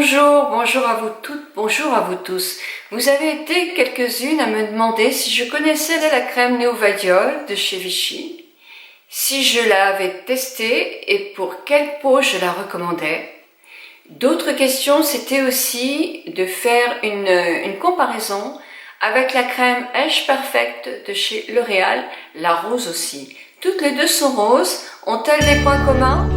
Bonjour, bonjour à vous toutes, bonjour à vous tous. Vous avez été quelques-unes à me demander si je connaissais la crème Neovadiol de chez Vichy, si je l'avais testée et pour quelle peau je la recommandais. D'autres questions, c'était aussi de faire une comparaison avec la crème Age Perfect de chez L'Oréal, la rose aussi. Toutes les deux sont roses, ont-elles des points communs ?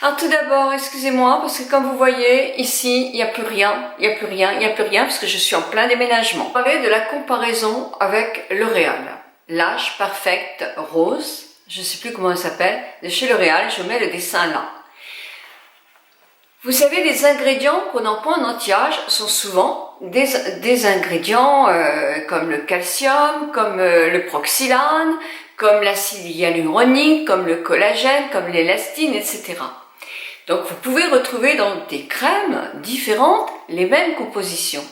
Alors tout d'abord, excusez-moi, parce que comme vous voyez, ici, il n'y a plus rien, parce que je suis en plein déménagement. On va parler de la comparaison avec L'Oréal. L'Age Perfect Rose, je ne sais plus comment elle s'appelle, de chez L'Oréal, je mets le dessin là. Vous savez, les ingrédients qu'on emploie en anti-âge sont souvent des ingrédients comme le calcium, comme le proxylane, comme l'acide hyaluronique, comme le collagène, comme l'élastine, etc. Donc vous pouvez retrouver dans des crèmes différentes les mêmes compositions,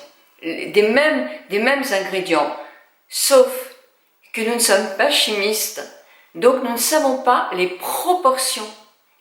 des mêmes ingrédients, sauf que nous ne sommes pas chimistes, donc nous ne savons pas les proportions,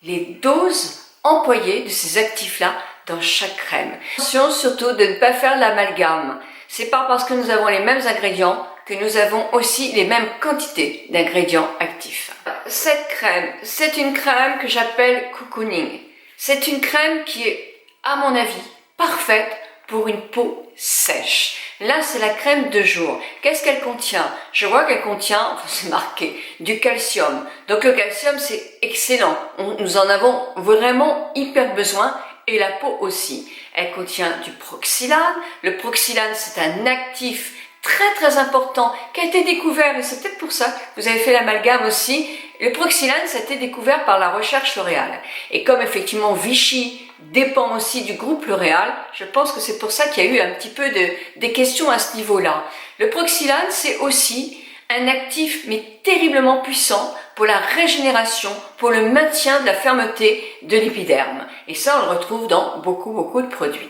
les doses employées de ces actifs-là dans chaque crème. Attention surtout de ne pas faire l'amalgame. C'est pas parce que nous avons les mêmes ingrédients que nous avons aussi les mêmes quantités d'ingrédients actifs. Cette crème, c'est une crème que j'appelle cocooning. C'est une crème qui est, à mon avis, parfaite pour une peau sèche. Là, c'est la crème de jour. Qu'est-ce qu'elle contient? Je vois qu'elle contient, enfin c'est marqué, du calcium. Donc le calcium, c'est excellent. Nous en avons vraiment hyper besoin et la peau aussi. Elle contient du proxylane. Le proxylane, c'est un actif très important qui a été découvert, et c'est peut-être pour ça que vous avez fait l'amalgame aussi. Le proxylane, ça a été découvert par la recherche L'Oréal. Et comme effectivement Vichy dépend aussi du groupe L'Oréal, je pense que c'est pour ça qu'il y a eu un petit peu des questions à ce niveau-là. Le proxylane, c'est aussi un actif mais terriblement puissant pour la régénération, pour le maintien de la fermeté de l'épiderme. Et ça, on le retrouve dans beaucoup de produits.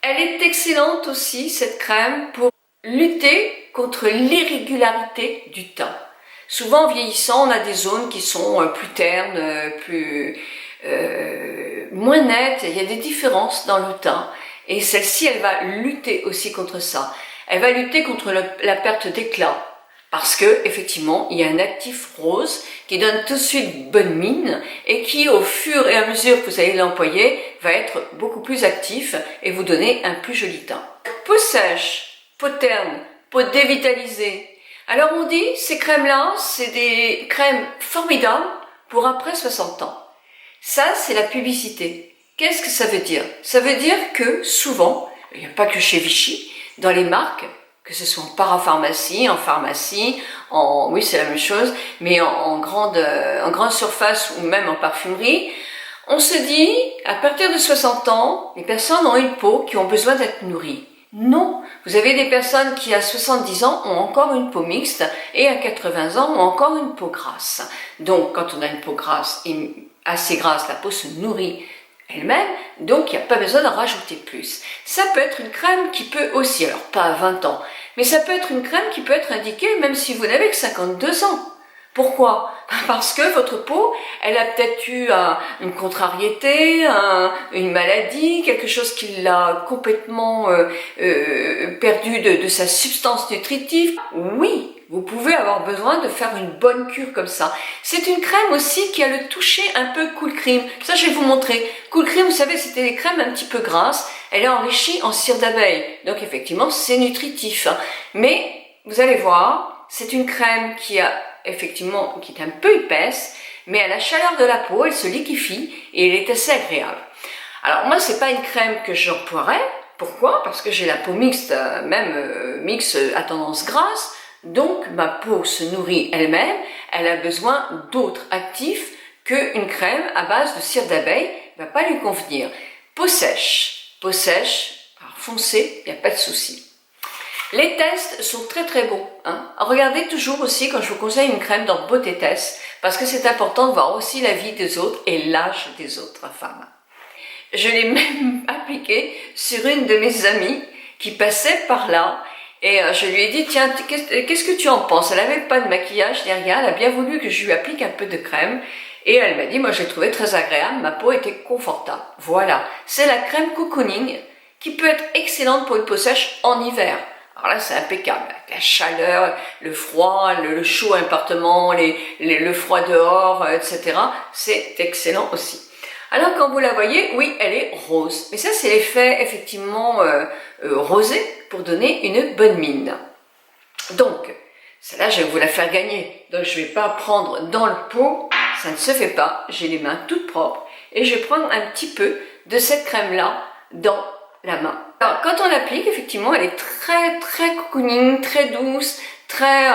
Elle est excellente aussi, cette crème, pour lutter contre l'irrégularité du teint. Souvent, en vieillissant, on a des zones qui sont plus ternes, moins nettes. Il y a des différences dans le teint. Et celle-ci, elle va lutter aussi contre ça. Elle va lutter contre la perte d'éclat. Parce que, effectivement, il y a un actif rose qui donne tout de suite bonne mine et qui, au fur et à mesure que vous allez l'employer, va être beaucoup plus actif et vous donner un plus joli teint. Peau sèche, peau terne, peau dévitalisée. Alors on dit, ces crèmes-là, c'est des crèmes formidables pour après 60 ans. Ça, c'est la publicité. Qu'est-ce que ça veut dire? Ça veut dire que souvent, il n'y a pas que chez Vichy, dans les marques, que ce soit en parapharmacie, en pharmacie, oui c'est la même chose, mais en grande surface ou même en parfumerie, on se dit, à partir de 60 ans, les personnes ont une peau qui ont besoin d'être nourries. Non, vous avez des personnes qui à 70 ans ont encore une peau mixte et à 80 ans ont encore une peau grasse. Donc quand on a une peau grasse et assez grasse, la peau se nourrit elle-même, donc il n'y a pas besoin d'en rajouter plus. Ça peut être une crème qui peut aussi, alors pas à 20 ans, mais ça peut être une crème qui peut être indiquée même si vous n'avez que 52 ans. Pourquoi? Parce que votre peau, elle a peut-être eu une contrariété, une maladie, quelque chose qui l'a complètement perdu de sa substance nutritive. Oui, vous pouvez avoir besoin de faire une bonne cure comme ça. C'est une crème aussi qui a le toucher un peu Cool Cream. Ça, je vais vous montrer. Cool Cream, vous savez, c'était des crèmes un petit peu grasses. Elle est enrichie en cire d'abeille. Donc, effectivement, c'est nutritif. Mais, vous allez voir, c'est une crème qui est un peu épaisse, mais à la chaleur de la peau, elle se liquéfie et elle est assez agréable. Alors, moi, c'est pas une crème que j'emploierais. Pourquoi? Parce que j'ai la peau mixte, mixte à tendance grasse. Donc, ma peau se nourrit elle-même, elle a besoin d'autres actifs qu'une crème à base de cire d'abeille ne va pas lui convenir. Peau sèche, foncée, il n'y a pas de souci. Les tests sont très bons. Regardez toujours aussi quand je vous conseille une crème dans Beauté Test, parce que c'est important de voir aussi la vie des autres et l'âge des autres femmes. Je l'ai même appliquée sur une de mes amies qui passait par là. Et je lui ai dit, tiens, qu'est-ce que tu en penses? Elle n'avait pas de maquillage ni rien, elle a bien voulu que je lui applique un peu de crème. Et elle m'a dit, moi j'ai trouvé très agréable, ma peau était confortable. Voilà, c'est la crème cocooning qui peut être excellente pour une peau sèche en hiver. Alors là, c'est impeccable, avec la chaleur, le froid, le chaud à l'appartement, le froid dehors, etc. C'est excellent aussi. Alors quand vous la voyez, oui, elle est rose. Mais ça, c'est l'effet effectivement rosé pour donner une bonne mine. Donc, celle-là, je vais vous la faire gagner. Donc, je ne vais pas prendre dans le pot, ça ne se fait pas. J'ai les mains toutes propres et je vais prendre un petit peu de cette crème-là dans la main. Alors, quand on l'applique, effectivement, elle est très, très cocooning, très douce, très...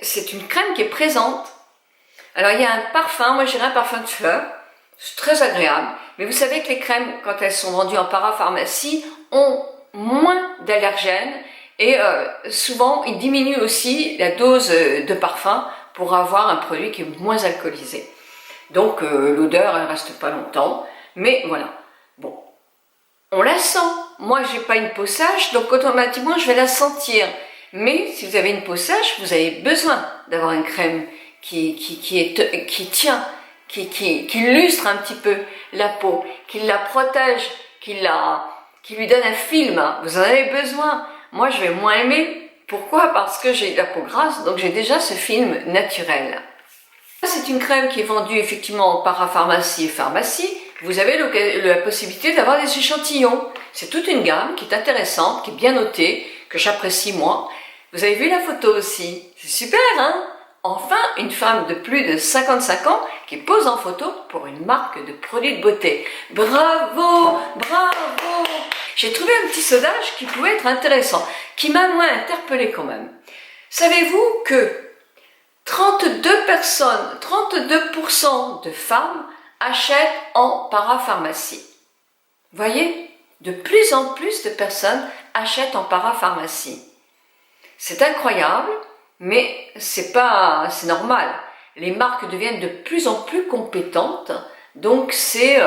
c'est une crème qui est présente. Alors, il y a un parfum, moi, je dirais un parfum de fleurs. C'est très agréable. Mais vous savez que les crèmes, quand elles sont vendues en parapharmacie, ont moins d'allergènes. Et souvent, ils diminuent aussi la dose de parfum pour avoir un produit qui est moins alcoolisé. Donc, l'odeur, elle reste pas longtemps. Mais voilà. Bon. On la sent. Moi, j'ai pas une peau sèche, donc automatiquement, je vais la sentir. Mais si vous avez une peau sèche, vous avez besoin d'avoir une crème qui tient, qui lustre un petit peu la peau, qui la protège, qui lui donne un film. Vous en avez besoin. Moi, je vais moins aimer. Pourquoi? Parce que j'ai la peau grasse, donc j'ai déjà ce film naturel. C'est une crème qui est vendue effectivement en parapharmacie et pharmacie. Vous avez la possibilité d'avoir des échantillons. C'est toute une gamme qui est intéressante, qui est bien notée, que j'apprécie moi. Vous avez vu la photo aussi? C'est super, hein? Enfin, une femme de plus de 55 ans qui pose en photo pour une marque de produits de beauté. Bravo! Bravo! J'ai trouvé un petit sondage qui pouvait être intéressant, qui m'a moins interpellée quand même. Savez-vous que 32% de femmes achètent en parapharmacie? Vous voyez? De plus en plus de personnes achètent en parapharmacie. C'est incroyable. Mais c'est normal. Les marques deviennent de plus en plus compétentes, donc je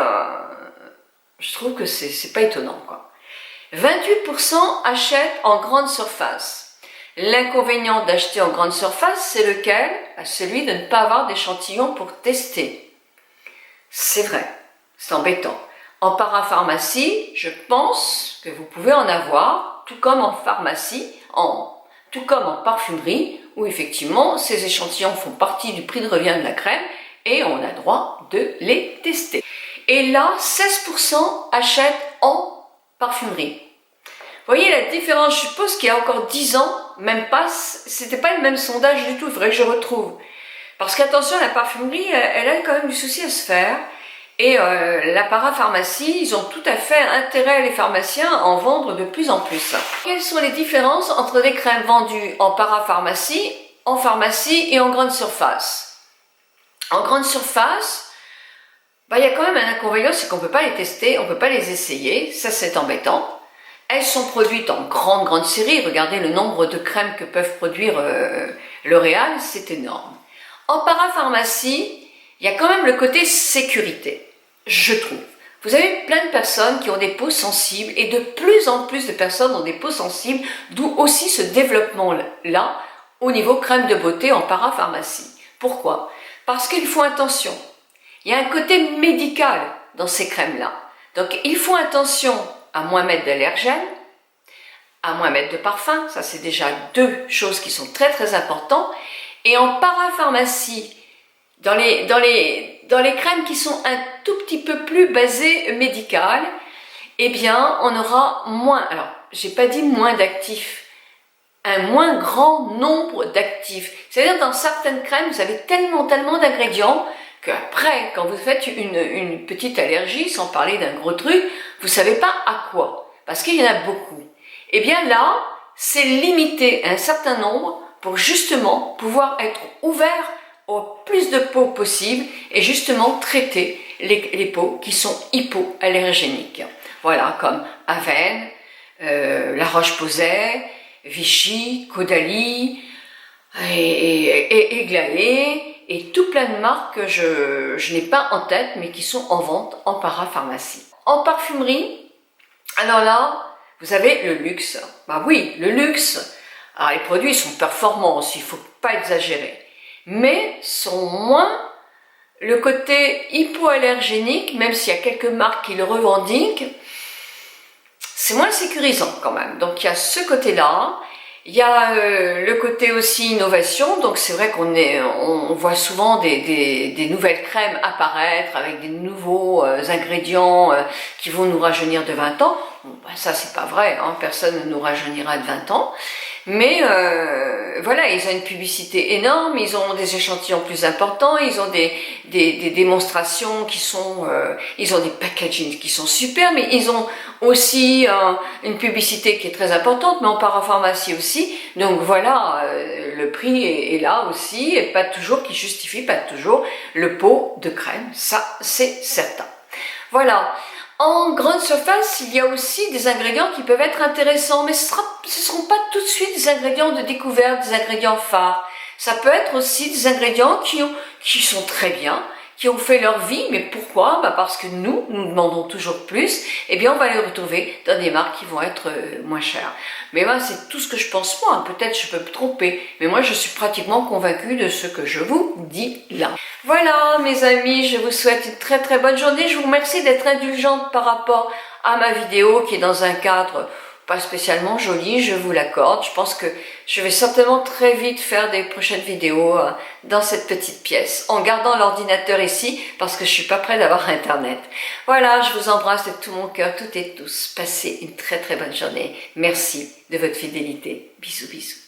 trouve que c'est pas étonnant, quoi. 28% achètent en grande surface. L'inconvénient d'acheter en grande surface, c'est lequel? Celui de ne pas avoir d'échantillon pour tester. C'est vrai, c'est embêtant. En parapharmacie, je pense que vous pouvez en avoir, tout comme en pharmacie, tout comme en parfumerie, où effectivement ces échantillons font partie du prix de revient de la crème et on a droit de les tester. Et là, 16% achètent en parfumerie. Vous voyez la différence? Je suppose qu'il y a encore 10 ans, même pas, c'était pas le même sondage du tout, il faudrait que je retrouve. Parce qu'attention, la parfumerie, elle a quand même du souci à se faire. Et la parapharmacie, ils ont tout à fait intérêt, les pharmaciens, à en vendre de plus en plus. Quelles sont les différences entre les crèmes vendues en parapharmacie, en pharmacie et en grande surface? En grande surface, il y a quand même un inconvénient, c'est qu'on ne peut pas les tester, on ne peut pas les essayer, ça c'est embêtant. Elles sont produites en grande série, regardez le nombre de crèmes que peuvent produire L'Oréal, c'est énorme. En parapharmacie, il y a quand même le côté sécurité, je trouve. Vous avez plein de personnes qui ont des peaux sensibles et de plus en plus de personnes ont des peaux sensibles, d'où aussi ce développement-là au niveau crème de beauté en parapharmacie. Pourquoi? Parce qu'ils font attention. Il y a un côté médical dans ces crèmes-là. Donc ils font attention à moins mettre d'allergènes, à moins mettre de parfum. Ça, c'est déjà deux choses qui sont très très importantes. Et en parapharmacie, dans les crèmes qui sont un tout petit peu plus basées médicales, eh bien, on aura moins, alors, j'ai pas dit moins d'actifs, un moins grand nombre d'actifs. C'est-à-dire, dans certaines crèmes, vous avez tellement d'ingrédients qu'après, quand vous faites une petite allergie, sans parler d'un gros truc, vous savez pas à quoi, parce qu'il y en a beaucoup. Eh bien là, c'est limité à un certain nombre pour justement pouvoir être ouvert au plus de peaux possible et justement traiter les peaux qui sont hypoallergéniques. Voilà, comme Avène, La Roche-Posay, Vichy, Caudalie et Eglaé et tout plein de marques que je n'ai pas en tête mais qui sont en vente en parapharmacie. En parfumerie, alors là, vous avez le luxe. Bah oui, le luxe. Alors les produits sont performants aussi, il ne faut pas exagérer. Mais sont moins le côté hypoallergénique, même s'il y a quelques marques qui le revendiquent, c'est moins sécurisant quand même. Donc il y a ce côté-là. Il y a le côté aussi innovation, donc c'est vrai on voit souvent des nouvelles crèmes apparaître avec des nouveaux ingrédients qui vont nous rajeunir de 20 ans. Bon, ben ça c'est pas vrai, hein, personne ne nous rajeunira de 20 ans. Mais voilà, ils ont une publicité énorme, ils ont des échantillons plus importants, ils ont des démonstrations qui sont, ils ont des packaging qui sont super, mais ils ont aussi une publicité qui est très importante, mais en parapharmacie aussi. Donc voilà, le prix est là aussi, et pas toujours, qui justifie pas toujours le pot de crème, ça c'est certain. Voilà. En grande surface, il y a aussi des ingrédients qui peuvent être intéressants, mais ce ne seront pas tout de suite des ingrédients de découverte, des ingrédients phares. Ça peut être aussi des ingrédients qui sont très bien, qui ont fait leur vie, mais pourquoi? Parce que nous demandons toujours plus, et bien on va les retrouver dans des marques qui vont être moins chères. Mais moi, c'est tout ce que je pense moi, peut-être je peux me tromper, mais moi je suis pratiquement convaincue de ce que je vous dis là. Voilà mes amis, je vous souhaite une très très bonne journée, je vous remercie d'être indulgente par rapport à ma vidéo qui est dans un cadre pas spécialement joli, je vous l'accorde. Je pense que je vais certainement très vite faire des prochaines vidéos dans cette petite pièce, en gardant l'ordinateur ici, parce que je suis pas prête d'avoir Internet. Voilà, je vous embrasse de tout mon cœur, toutes et tous. Passez une très très bonne journée. Merci de votre fidélité. Bisous bisous.